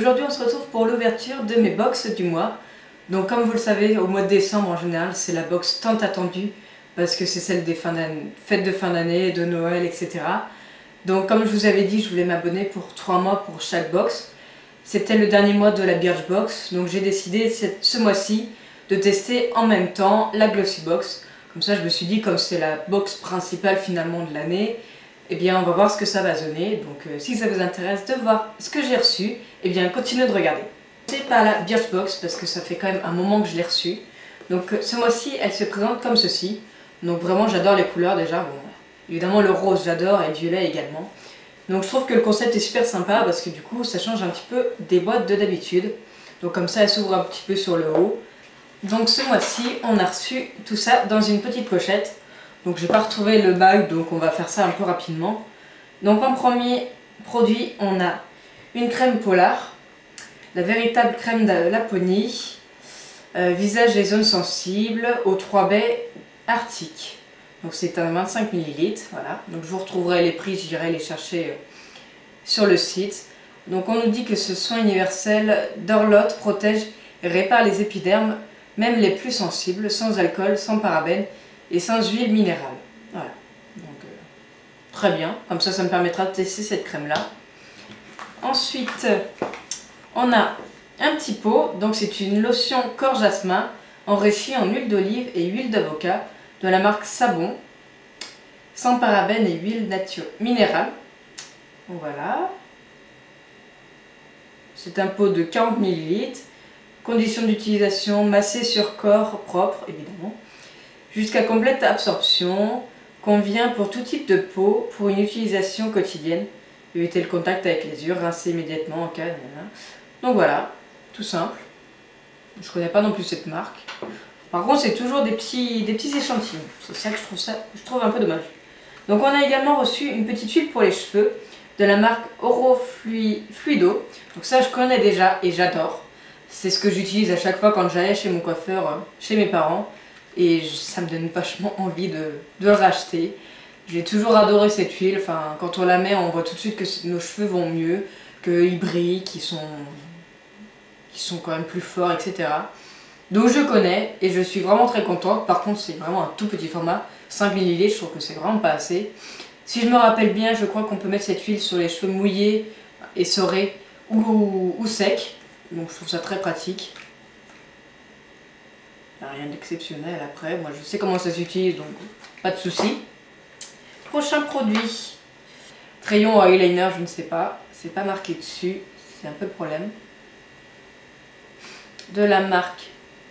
Aujourd'hui on se retrouve pour l'ouverture de mes box du mois. Donc comme vous le savez, au mois de décembre en général c'est la box tant attendue parce que c'est celle des fêtes de fin d'année, de Noël, etc. Donc comme je vous avais dit, je voulais m'abonner pour 3 mois pour chaque box. C'était le dernier mois de la Birchbox, donc j'ai décidé ce mois-ci de tester en même temps la Glossybox. Comme ça je me suis dit, comme c'est la box principale finalement de l'année, eh bien on va voir ce que ça va donner. Donc si ça vous intéresse de voir ce que j'ai reçu, eh bien continuez de regarder. C'est par la Birchbox parce que ça fait quand même un moment que je l'ai reçue. Donc ce mois-ci elle se présente comme ceci. Donc vraiment j'adore les couleurs déjà. Bon, évidemment le rose j'adore et le violet également. Donc je trouve que le concept est super sympa parce que du coup ça change un petit peu des boîtes de d'habitude. Donc comme ça elle s'ouvre un petit peu sur le haut. Donc ce mois-ci on a reçu tout ça dans une petite pochette. Donc j'ai pas retrouvé le bag, donc on va faire ça un peu rapidement. Donc en premier produit on a une crème Polar, la véritable crème de Laponie, visage et zones sensibles aux 3 baies arctiques. Donc c'est un 25 ml, voilà. Donc je vous retrouverai les prix, j'irai les chercher sur le site. Donc on nous dit que ce soin universel d'Orlotte protège et répare les épidermes, même les plus sensibles, sans alcool, sans parabènes et sans huile minérale. Voilà. Donc très bien, comme ça me permettra de tester cette crème là. Ensuite on a un petit pot, donc c'est une lotion corps jasmin enrichie en huile d'olive et huile d'avocat de la marque Sabon, sans parabènes et huile minérale. Voilà. C'est un pot de 40 ml. Conditions d'utilisation: masser sur corps propre, évidemment, jusqu'à complète absorption. Convient pour tout type de peau, pour une utilisation quotidienne. Éviter le contact avec les yeux, rincer immédiatement en cas de... Donc voilà, tout simple. Je connais pas non plus cette marque. Par contre, c'est toujours des petits échantillons. C'est ça que je trouve un peu dommage. Donc on a également reçu une petite huile pour les cheveux de la marque Orofluido. Donc ça, je connais déjà et j'adore. C'est ce que j'utilise à chaque fois quand j'allais chez mon coiffeur, chez mes parents. Et ça me donne vachement envie de le racheter. J'ai toujours adoré cette huile. Enfin, quand on la met, on voit tout de suite que nos cheveux vont mieux, qu'ils brillent, qu'ils sont quand même plus forts, etc. Donc je connais et je suis vraiment très contente. Par contre c'est vraiment un tout petit format, 5 ml, je trouve que c'est vraiment pas assez. Si je me rappelle bien, je crois qu'on peut mettre cette huile sur les cheveux mouillés, essorés ou secs. Donc je trouve ça très pratique. Rien d'exceptionnel après, moi je sais comment ça s'utilise donc pas de souci. Prochain produit, crayon ou eyeliner, je ne sais pas, c'est pas marqué dessus, c'est un peu le problème. De la marque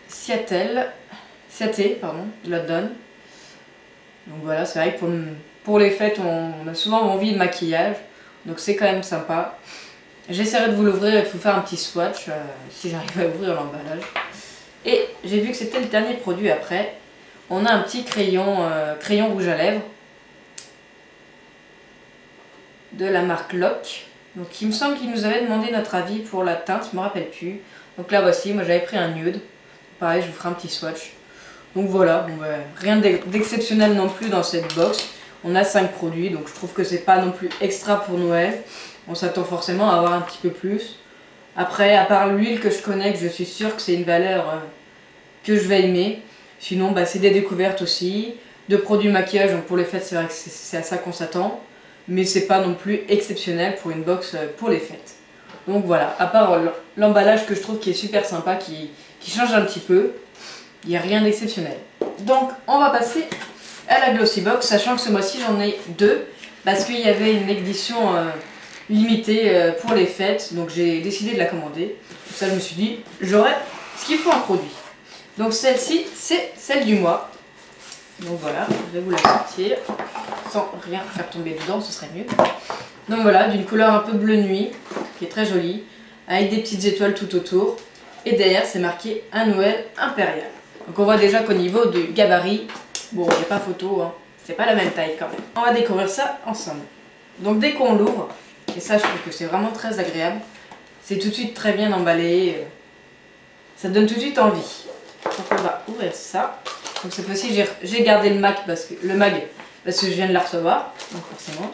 Ciaté, de la Donne. Donc voilà, c'est vrai que pour les fêtes, on a souvent envie de maquillage, donc c'est quand même sympa. J'essaierai de vous l'ouvrir et de vous faire un petit swatch, si j'arrive à ouvrir l'emballage. Et j'ai vu que c'était le dernier produit après. On a un petit crayon rouge à lèvres de la marque Lock. Donc il me semble qu'il nous avait demandé notre avis pour la teinte, je me rappelle plus. Donc là voici, moi j'avais pris un nude. Pareil, je vous ferai un petit swatch. Donc voilà, bon, rien d'exceptionnel non plus dans cette box. On a 5 produits, donc je trouve que c'est pas non plus extra pour Noël. On s'attend forcément à avoir un petit peu plus. Après, à part l'huile que je connais, que je suis sûre que c'est une valeur que je vais aimer. Sinon, c'est des découvertes aussi. De produits maquillage, donc pour les fêtes, c'est vrai que c'est à ça qu'on s'attend. Mais c'est pas non plus exceptionnel pour une box pour les fêtes. Donc voilà, à part l'emballage que je trouve qui est super sympa, qui change un petit peu, il n'y a rien d'exceptionnel. Donc on va passer à la Glossybox, sachant que ce mois-ci j'en ai 2, parce qu'il y avait une édition limitée pour les fêtes, donc j'ai décidé de la commander. Pour ça je me suis dit, j'aurai ce qu'il faut en produit. Donc celle-ci, c'est celle du mois. Donc voilà, je vais vous la sortir, sans rien faire tomber dedans, ce serait mieux. Donc voilà, d'une couleur un peu bleu nuit, qui est très jolie, avec des petites étoiles tout autour. Et derrière, c'est marqué un Noël impérial. Donc on voit déjà qu'au niveau du gabarit, bon, il n'y a pas photo, hein, c'est pas la même taille quand même. On va découvrir ça ensemble. Donc dès qu'on l'ouvre, et ça je trouve que c'est vraiment très agréable, c'est tout de suite très bien emballé, ça donne tout de suite envie. Donc on va ouvrir ça. Donc cette fois-ci, j'ai gardé le mag parce que je viens de la recevoir, donc forcément.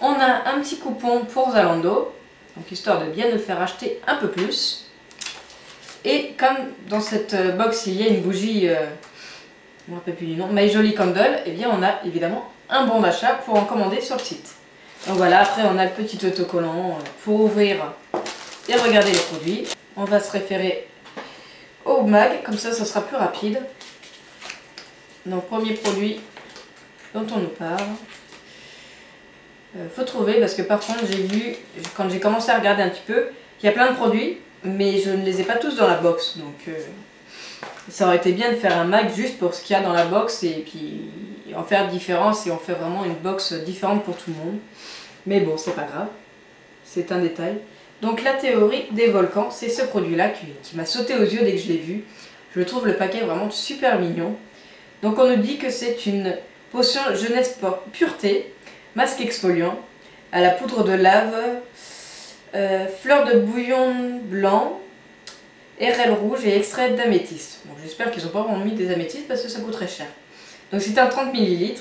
On a un petit coupon pour Zalando, Donc histoire de bien nous faire acheter un peu plus. Et comme dans cette box il y a une bougie, je ne me rappelle plus du nom, My Jolly Candle, et bien on a évidemment un bon d'achat pour en commander sur le site. Donc voilà, après on a le petit autocollant pour ouvrir et regarder les produits. On va se référer au mag, comme ça sera plus rapide. Donc premier produit dont on nous parle. Faut trouver parce que par contre j'ai vu, quand j'ai commencé à regarder un petit peu, il y a plein de produits, mais je ne les ai pas tous dans la box. Donc ça aurait été bien de faire un mag juste pour ce qu'il y a dans la box et puis en faire différence et on fait vraiment une box différente pour tout le monde. Mais bon, c'est pas grave, c'est un détail. Donc la théorie des volcans, c'est ce produit-là qui m'a sauté aux yeux dès que je l'ai vu. Je trouve le paquet vraiment super mignon. Donc on nous dit que c'est une potion jeunesse pureté, masque exfoliant, à la poudre de lave, fleur de bouillon blanc, RL rouge et extrait d'améthyste. Donc j'espère qu'ils n'ont pas vraiment mis des améthystes parce que ça coûte très cher. Donc c'est un 30 ml.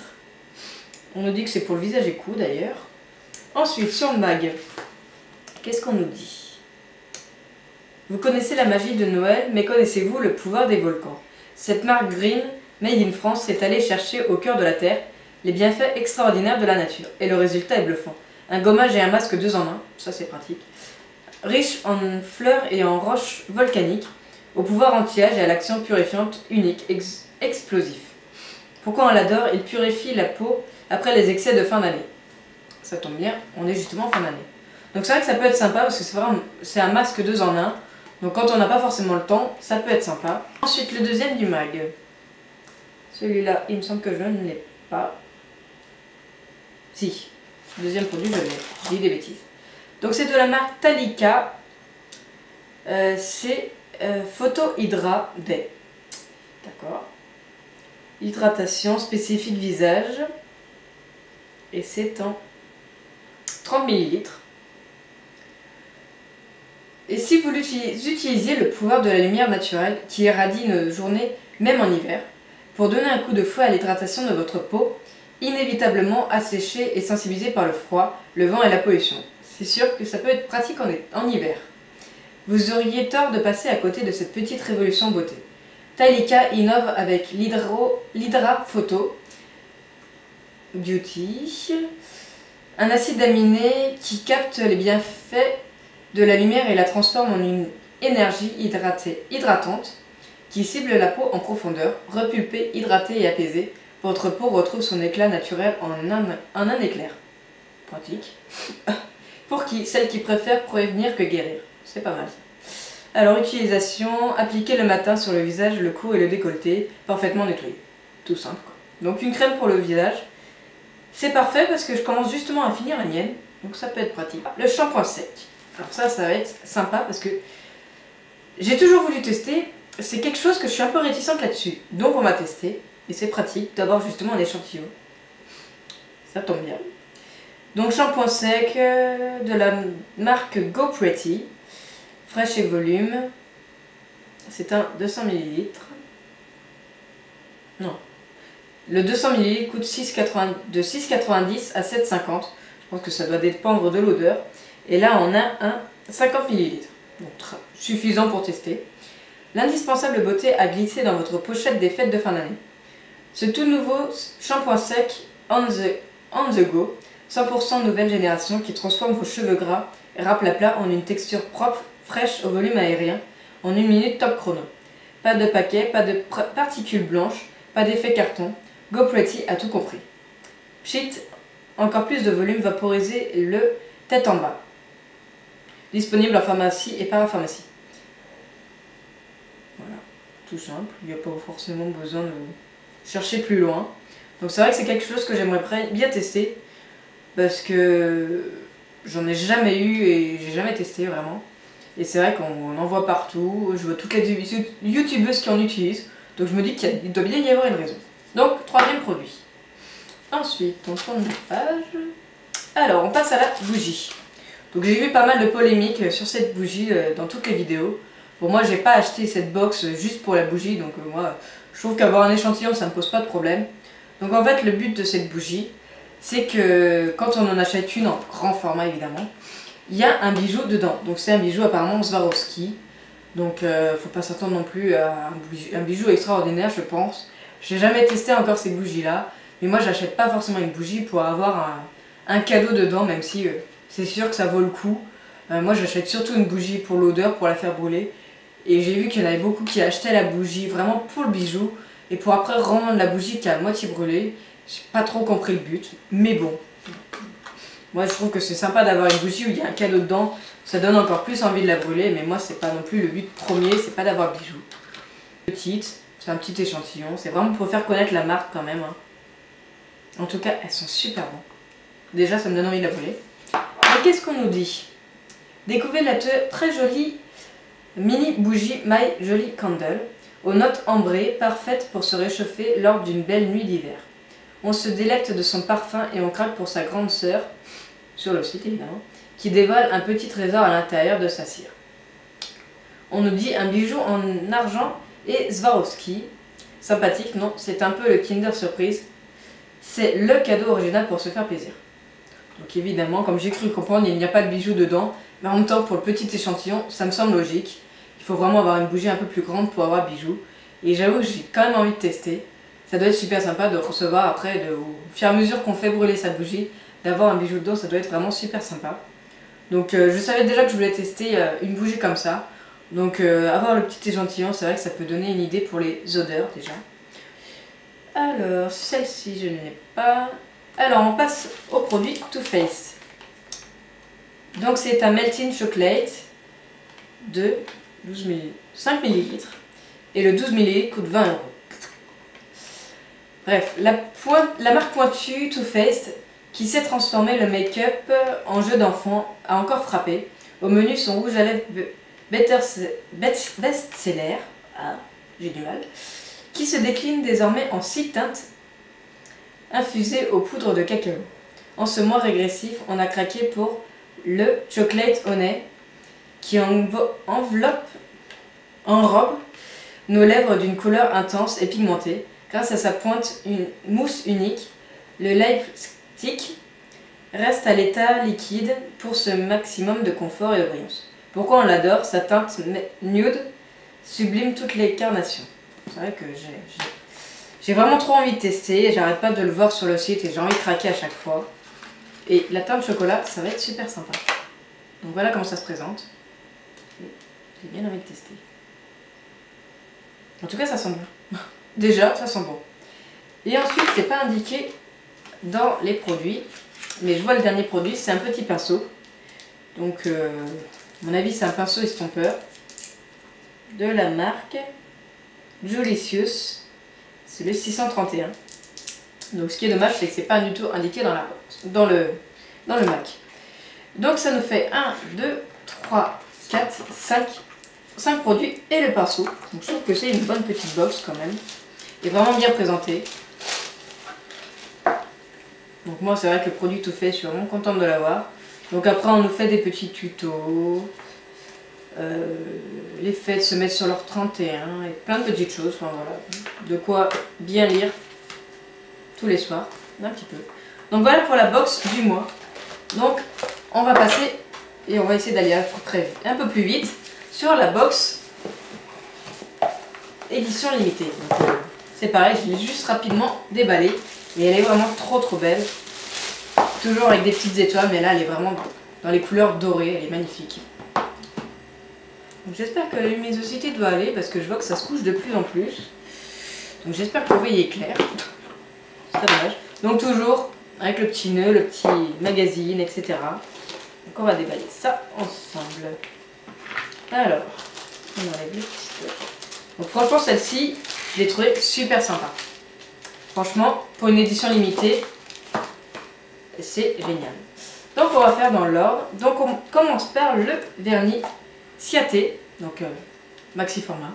On nous dit que c'est pour le visage et cou d'ailleurs. Ensuite sur le mag, qu'est-ce qu'on nous dit? Vous connaissez la magie de Noël, mais connaissez-vous le pouvoir des volcans? Cette marque Green, Made in France, s'est allée chercher au cœur de la Terre les bienfaits extraordinaires de la nature. Et le résultat est bluffant. Un gommage et un masque 2 en 1, ça c'est pratique. Riche en fleurs et en roches volcaniques, au pouvoir anti-âge et à l'action purifiante unique, explosif. Pourquoi on l'adore? Il purifie la peau après les excès de fin d'année. Ça tombe bien, on est justement en fin d'année. Donc c'est vrai que ça peut être sympa parce que c'est un masque 2 en 1. Donc quand on n'a pas forcément le temps, ça peut être sympa. Ensuite le deuxième du mag. Celui-là, il me semble que je ne l'ai pas. Si, le deuxième produit je l'ai. Je dis des bêtises. Donc c'est de la marque Talika. C'est Photo Hydra Day. D'accord. Hydratation spécifique visage. Et c'est en 30 ml. Et si vous utilisiez le pouvoir de la lumière naturelle qui irradie nos journées, même en hiver, pour donner un coup de fouet à l'hydratation de votre peau, inévitablement asséchée et sensibilisée par le froid, le vent et la pollution. C'est sûr que ça peut être pratique en hiver. Vous auriez tort de passer à côté de cette petite révolution beauté. Talika innove avec l'Hydra Photo Beauty, un acide aminé qui capte les bienfaits de la lumière et la transforme en une énergie hydratante qui cible la peau en profondeur, repulpée, hydratée et apaisée. Votre peau retrouve son éclat naturel en un éclair. Pratique. Pour qui? Celle qui préfère prévenir que guérir. C'est pas mal ça. Alors utilisation, appliquer le matin sur le visage, le cou et le décolleté, parfaitement nettoyé. Tout simple quoi. Donc une crème pour le visage. C'est parfait parce que je commence justement à finir la mienne. Donc ça peut être pratique. Le shampoing sec. Alors ça va être sympa parce que j'ai toujours voulu tester. C'est quelque chose que je suis un peu réticente là-dessus. Donc on va tester. Et c'est pratique d'avoir justement un échantillon. Ça tombe bien. Donc shampoing sec de la marque Go Pretty. Fraîche et volume. C'est un 200 ml. Non. Le 200 ml coûte de 6,90 à 7,50. Je pense que ça doit dépendre de l'odeur. Et là on a un 50 ml. Donc suffisant pour tester. L'indispensable beauté à glisser dans votre pochette des fêtes de fin d'année. Ce tout nouveau shampoing sec on the go, 100% nouvelle génération qui transforme vos cheveux gras et raplapla en une texture propre, fraîche au volume aérien, en 1 minute top chrono. Pas de paquet, pas de particules blanches, pas d'effet carton. Go Pretty a tout compris. Pchit, encore plus de volume vaporisé le tête en bas. Disponible en pharmacie et parapharmacie. Voilà, tout simple, il n'y a pas forcément besoin de chercher plus loin. Donc c'est vrai que c'est quelque chose que j'aimerais bien tester parce que j'en ai jamais eu et j'ai jamais testé vraiment. Et c'est vrai qu'on en voit partout, je vois toutes les youtubeuses qui en utilisent, donc je me dis qu'il doit bien y avoir une raison. Donc troisième produit. Ensuite on tourne la page. Alors on passe à la bougie. Donc j'ai vu pas mal de polémiques sur cette bougie dans toutes les vidéos. Pour moi j'ai pas acheté cette box juste pour la bougie, donc moi je trouve qu'avoir un échantillon ça me pose pas de problème. Donc en fait le but de cette bougie c'est que quand on en achète une en grand format évidemment, il y a un bijou dedans. Donc c'est un bijou apparemment Swarovski. Donc faut pas s'attendre non plus à un bijou extraordinaire, je pense. J'ai jamais testé encore ces bougies là. Mais moi j'achète pas forcément une bougie pour avoir un cadeau dedans, même si c'est sûr que ça vaut le coup. Moi j'achète surtout une bougie pour l'odeur, pour la faire brûler. Et j'ai vu qu'il y en avait beaucoup qui achetaient la bougie vraiment pour le bijou. Et pour après rendre la bougie qui est à moitié brûlée. J'ai pas trop compris le but, mais bon. Moi je trouve que c'est sympa d'avoir une bougie où il y a un cadeau dedans. Ça donne encore plus envie de la brûler, mais moi c'est pas non plus le but premier, c'est pas d'avoir le bijou. Petite, c'est un petit échantillon, c'est vraiment pour faire connaître la marque quand même. Hein. En tout cas, elles sont super bonnes. Déjà ça me donne envie de la brûler. Et qu'est-ce qu'on nous dit? Découvrez la très jolie mini bougie My Jolie Candle, aux notes ambrées, parfaite pour se réchauffer lors d'une belle nuit d'hiver. On se délecte de son parfum et on craque pour sa grande sœur, sur le site évidemment, qui dévoile un petit trésor à l'intérieur de sa cire. On nous dit un bijou en argent et Swarovski. Sympathique, non, c'est un peu le Kinder Surprise. C'est le cadeau original pour se faire plaisir. Donc évidemment, comme j'ai cru comprendre, il n'y a pas de bijou dedans, mais en même temps pour le petit échantillon, ça me semble logique. Il faut vraiment avoir une bougie un peu plus grande pour avoir bijou. Et j'avoue que j'ai quand même envie de tester. Ça doit être super sympa de recevoir après, au fur et à mesure qu'on fait brûler sa bougie, d'avoir un bijou dedans, ça doit être vraiment super sympa. Donc je savais déjà que je voulais tester une bougie comme ça. Donc avoir le petit échantillon, c'est vrai que ça peut donner une idée pour les odeurs déjà. Alors, celle-ci je ne l'ai pas. Alors on passe au produit Too Faced. Donc c'est un Melting Chocolate de 5 ml. Et le 12 ml coûte 20 €. Bref, la marque pointue Too Faced, qui sait transformer le make-up en jeu d'enfant, a encore frappé. Au menu, son rouge à lèvres best-seller, j'ai du mal, qui se décline désormais en 6 teintes infusées aux poudres de cacao. En ce mois régressif, on a craqué pour le Chocolate Honey, qui enrobe nos lèvres d'une couleur intense et pigmentée. Grâce à sa pointe, une mousse unique, le lipstick reste à l'état liquide pour ce maximum de confort et de brillance. Pourquoi on l'adore? Sa teinte nude sublime toutes les carnations. C'est vrai que j'ai vraiment trop envie de tester, j'arrête pas de le voir sur le site et j'ai envie de craquer à chaque fois. Et la teinte chocolat, ça va être super sympa. Donc voilà comment ça se présente. J'ai bien envie de tester. En tout cas, ça sent bon. Déjà, ça sent bon. Et ensuite, c'est pas indiqué dans les produits, mais je vois le dernier produit, c'est un petit pinceau. Donc, à mon avis, c'est un pinceau estompeur de la marque Jolicious. C'est le 631. Donc, ce qui est dommage, c'est que c'est pas du tout indiqué dans le Mac. Donc, ça nous fait 1, 2, 3, 4, 5 produits et le pinceau. Donc, je trouve que c'est une bonne petite box quand même. Et vraiment bien présenté. Donc moi c'est vrai que le produit tout fait, je suis vraiment contente de l'avoir. Donc après on nous fait des petits tutos, les fêtes se mettre sur leur 31 et plein de petites choses, enfin voilà, de quoi bien lire tous les soirs, un petit peu. Donc voilà pour la box du mois. Donc on va passer et on va essayer d'aller un peu plus vite sur la box édition limitée. C'est pareil, je l'ai juste rapidement déballée. Et elle est vraiment trop belle. Toujours avec des petites étoiles, mais là elle est vraiment dans les couleurs dorées, elle est magnifique. J'espère que la luminosité doit aller parce que je vois que ça se couche de plus en plus. Donc j'espère que vous voyez clair. C'est très dommage. Donc toujours avec le petit nœud, le petit magazine, etc. Donc on va déballer ça ensemble. Alors, on enlève le petit stock. Donc franchement celle-ci, je l'ai trouvée super sympa. Franchement, pour une édition limitée, c'est génial. Donc on va faire dans l'ordre. Donc on commence par le vernis Ciaté, donc maxi format.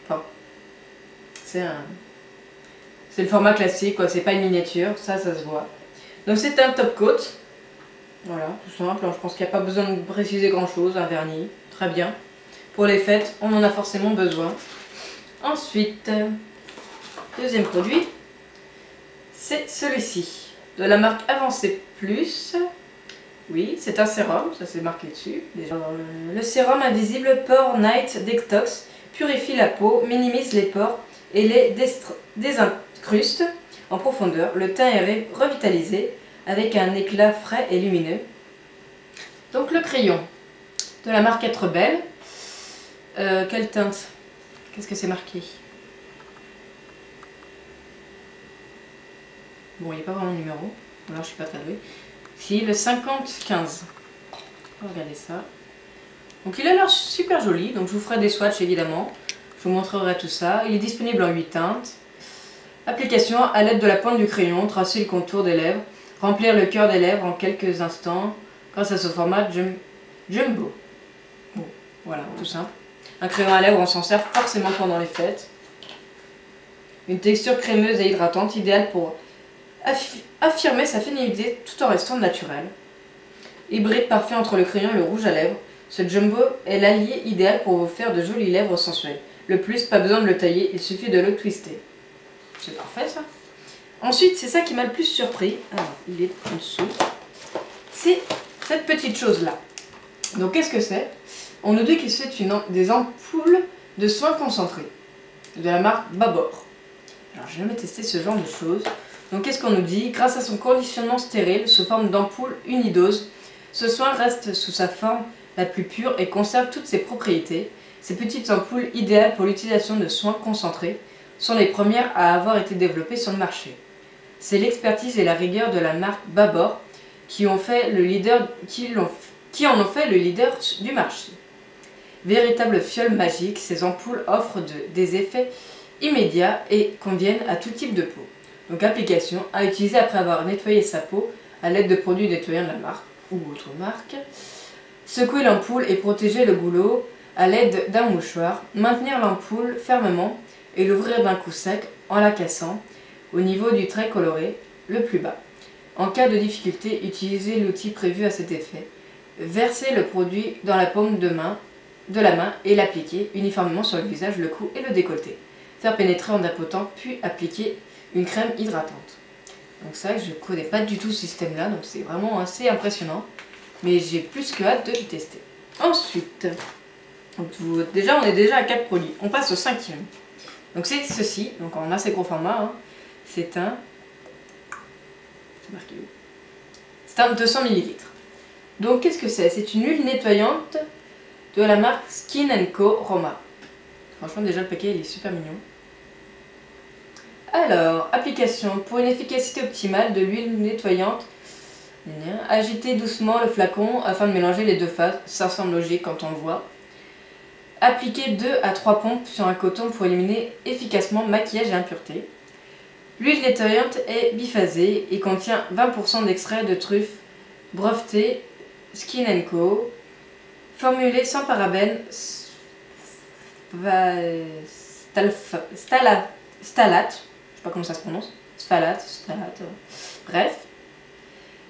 Enfin, c'est le format classique, quoi. C'est pas une miniature, ça se voit. Donc c'est un top coat. Voilà, tout simple. Alors, je pense qu'il n'y a pas besoin de préciser grand chose. Un vernis, très bien. Pour les fêtes, on en a forcément besoin. Ensuite, deuxième produit. C'est celui-ci, de la marque Avancée Plus, Oui, c'est un sérum, ça c'est marqué dessus. Déjà. Le sérum invisible Pore Night Detox purifie la peau, minimise les pores et les désincruste en profondeur. Le teint est revitalisé avec un éclat frais et lumineux. Donc le crayon de la marque Être Belle. Quelle teinte? Qu'est-ce que c'est marqué? Bon, il n'y a pas vraiment de numéro. Alors je suis pas très douée. Si, le 50-15. Regardez ça. Donc il a l'air super joli. Donc je vous ferai des swatchs évidemment. Je vous montrerai tout ça. Il est disponible en 8 teintes. Application à l'aide de la pointe du crayon. Tracer le contour des lèvres. Remplir le cœur des lèvres en quelques instants grâce à ce format Jumbo. Bon, voilà, tout simple. Un crayon à lèvres, on s'en sert forcément pendant les fêtes. Une texture crémeuse et hydratante, idéale pour affirmer sa féminité tout en restant naturelle. Hybride parfait entre le crayon et le rouge à lèvres, ce Jumbo est l'allié idéal pour vous faire de jolies lèvres sensuelles. Le plus, pas besoin de le tailler, il suffit de le twister. C'est parfait ça. Ensuite, c'est ça qui m'a le plus surpris. Alors, il est en dessous. C'est cette petite chose là. Donc qu'est-ce que c'est? On nous dit que c'est des ampoules de soins concentrés de la marque Babor. Alors j'ai jamais testé ce genre de choses. Donc qu'est-ce qu'on nous dit? Grâce à son conditionnement stérile sous forme d'ampoule unidose, ce soin reste sous sa forme la plus pure et conserve toutes ses propriétés. Ces petites ampoules idéales pour l'utilisation de soins concentrés sont les premières à avoir été développées sur le marché. C'est l'expertise et la rigueur de la marque Babor qui en ont fait le leader du marché. Véritable fiole magique, ces ampoules offrent des effets immédiats et conviennent à tout type de peau. Donc application à utiliser après avoir nettoyé sa peau à l'aide de produits nettoyants de la marque ou autre marque. Secouer l'ampoule et protéger le goulot à l'aide d'un mouchoir. Maintenir l'ampoule fermement et l'ouvrir d'un coup sec en la cassant au niveau du trait coloré le plus bas. En cas de difficulté, utilisez l'outil prévu à cet effet. Versez le produit dans la paume de la main et l'appliquer uniformément sur le visage, le cou et le décolleté. Faire pénétrer en tapotant puis appliquer une crème hydratante. Donc ça, je ne connais pas du tout ce système là, donc c'est vraiment assez impressionnant. Mais j'ai plus que hâte de le tester. Ensuite, donc déjà on est déjà à 4 produits. On passe au 5e. Donc c'est ceci, donc en assez gros format. Hein. C'est un... C'est marqué où? C'est un 200 ml. Donc qu'est-ce que c'est? C'est une huile nettoyante de la marque Skin Co Roma. Franchement déjà le paquet il est super mignon. Alors, application. Pour une efficacité optimale de l'huile nettoyante, agitez doucement le flacon afin de mélanger les deux phases. Ça semble logique quand on le voit. Appliquez 2 à 3 pompes sur un coton pour éliminer efficacement maquillage et impuretés. L'huile nettoyante est biphasée et contient 20% d'extrait de truffe breveté Skin Co. Formulé sans parabènes, stalate, je sais pas comment ça se prononce, stalate, bref.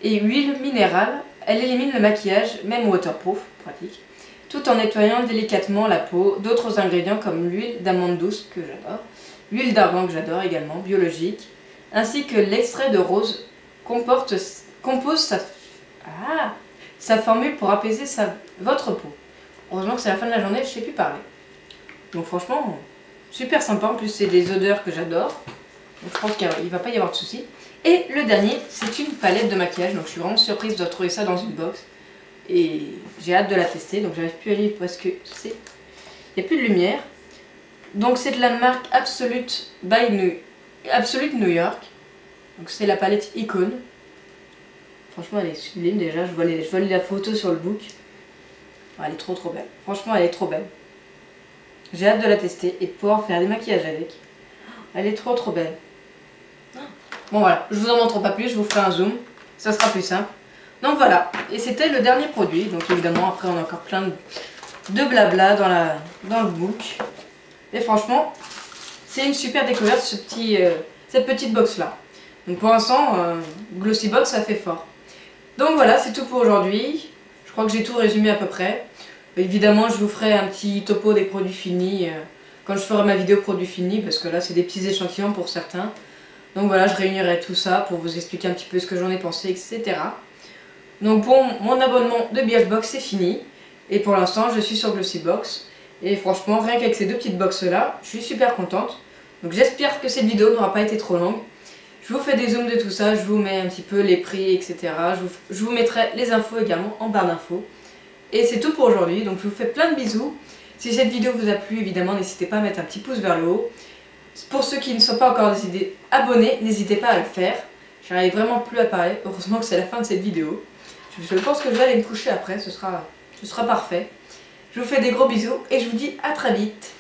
Et huile minérale, elle élimine le maquillage, même waterproof, pratique, tout en nettoyant délicatement la peau. D'autres ingrédients comme l'huile d'amande douce, que j'adore, l'huile d'argan que j'adore également, biologique, ainsi que l'extrait de rose compose sa formule pour apaiser votre peau. Heureusement que c'est la fin de la journée, je ne sais plus parler. Donc franchement, super sympa, en plus c'est des odeurs que j'adore. Donc je pense qu'il ne va pas y avoir de soucis. Et le dernier, c'est une palette de maquillage, donc je suis vraiment surprise de retrouver ça dans une box. Et j'ai hâte de la tester, donc j'arrive plus à lire parce que il n'y a plus de lumière. Donc c'est de la marque Absolute New York. Donc c'est la palette Icon. Franchement elle est sublime déjà, je vois la photo sur le book. Oh, elle est trop belle, franchement elle est trop belle. J'ai hâte de la tester et de pouvoir faire des maquillages avec. Elle est trop belle. Bon voilà, je vous en montre pas plus, je vous ferai un zoom, ça sera plus simple. Donc voilà, et c'était le dernier produit. Donc évidemment après on a encore plein de blabla dans le book. Et franchement, c'est une super découverte cette petite box là. Donc pour l'instant, Glossy Box ça fait fort. Donc voilà, c'est tout pour aujourd'hui. Je crois que j'ai tout résumé à peu près. Évidemment, je vous ferai un petit topo des produits finis quand je ferai ma vidéo produits finis, parce que là c'est des petits échantillons pour certains. Donc voilà, je réunirai tout ça pour vous expliquer un petit peu ce que j'en ai pensé, etc. Donc pour mon abonnement de Birchbox c'est fini. Et pour l'instant je suis sur Glossybox. Et franchement rien qu'avec ces deux petites box là, je suis super contente. Donc j'espère que cette vidéo n'aura pas été trop longue. Je vous fais des zooms de tout ça, je vous mets un petit peu les prix, etc. Je vous mettrai les infos également en barre d'infos. Et c'est tout pour aujourd'hui, donc je vous fais plein de bisous. Si cette vidéo vous a plu, évidemment, n'hésitez pas à mettre un petit pouce vers le haut. Pour ceux qui ne sont pas encore décidés abonnés, n'hésitez pas à le faire. J'arrive vraiment plus à parler, heureusement que c'est la fin de cette vidéo. Je pense que je vais aller me coucher après, ce sera parfait. Je vous fais des gros bisous et je vous dis à très vite.